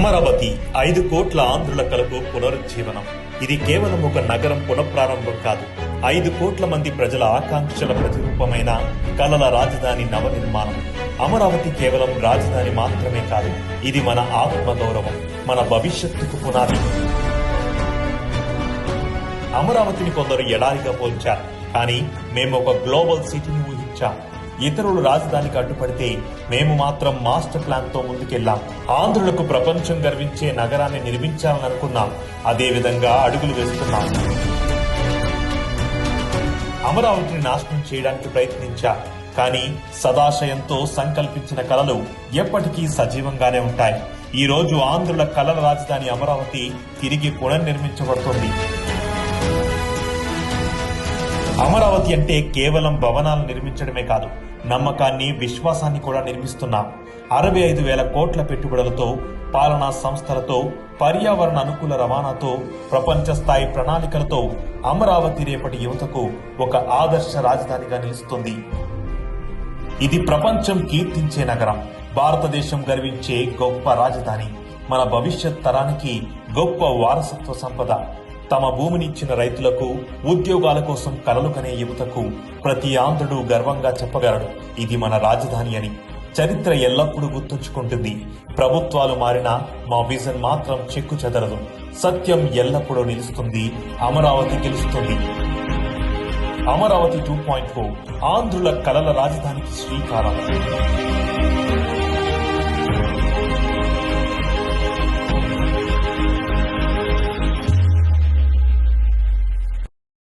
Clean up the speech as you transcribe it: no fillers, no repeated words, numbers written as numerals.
అమరావతి 5 కోట్ల ఆంధ్రుల కలకు పునరుజ్జీవనం. ఇది కేవలం ఒక నగరం పునఃప్రారంభం కాదు, 5 కోట్ల మంది ప్రజల ఆకాంక్షల ప్రతిరూపమైన కలల రాజధాని నవనిర్మాణం. అమరావతి కేవలం రాజధాని మాత్రమే కాదు, ఇది మన ఆత్మగౌరవం, మన భవిష్యత్తుకు పునాది. అమరావతిని కొందరు ఎడారిగా పోల్చారు, కానీ మేము ఒక గ్లోబల్ సిటీని ఊహించాం. ఇతరులు రాజధానికి అడ్డుపడితే మేము మాత్రం మాస్టర్ ప్లాన్ తో ముందుకెళ్లాం. ఆంధ్రులకు ప్రపంచం గర్వించే నగరాన్ని నిర్మించాలని అనుకున్నాం, అదే విధంగా అడుగులు వేస్తున్నాం. అమరావతిని నాశనం చేయడానికి ప్రయత్నించాం, కానీ సదాశయంతో సంకల్పించిన కలలు ఎప్పటికీ సజీవంగానే ఉంటాయి. ఈ రోజు ఆంధ్రుల కలల రాజధాని అమరావతి తిరిగి పునర్నిర్మించబడుతుంది. అమరావతి అంటే కేవలం భవనాలు నిర్మించడమే కాదు, నమ్మకాన్ని, విశ్వాసాన్ని కూడా నిర్మిస్తున్నాం. 65,000 కోట్ల పెట్టుబడులతో, పాలనా సంస్థలతో, పర్యావరణ అనుకూల రవాణాతో, ప్రపంచ స్థాయి ప్రణాళికలతో అమరావతి రేపటి యువతకు ఒక ఆదర్శ రాజధానిగా నిలుస్తుంది. ఇది ప్రపంచం కీర్తించే నగరం, భారతదేశం గర్వించే గొప్ప రాజధాని, మన భవిష్యత్ తరానికి గొప్ప వారసత్వ సంపద. తమ భూమినిచ్చిన రైతులకు, ఉద్యోగాల కోసం కలలు కనే యువతకు ప్రతి ఆంధ్రుడు గర్వంగా చెప్పగలడు, ఇది మన రాజధాని అని. చరిత్ర ఎల్లప్పుడూ గుర్తుంచుకుంటుంది. ప్రభుత్వాలు మారినా మా విజన్ మాత్రం చెక్కు చెదరదు. సత్యం ఎల్లప్పుడూ నిలుస్తుంది. అమరావతి గెలుస్తుంది. అమరావతి 2.0 ఆంధ్రుల కలల రాజధానికి శ్రీకారం.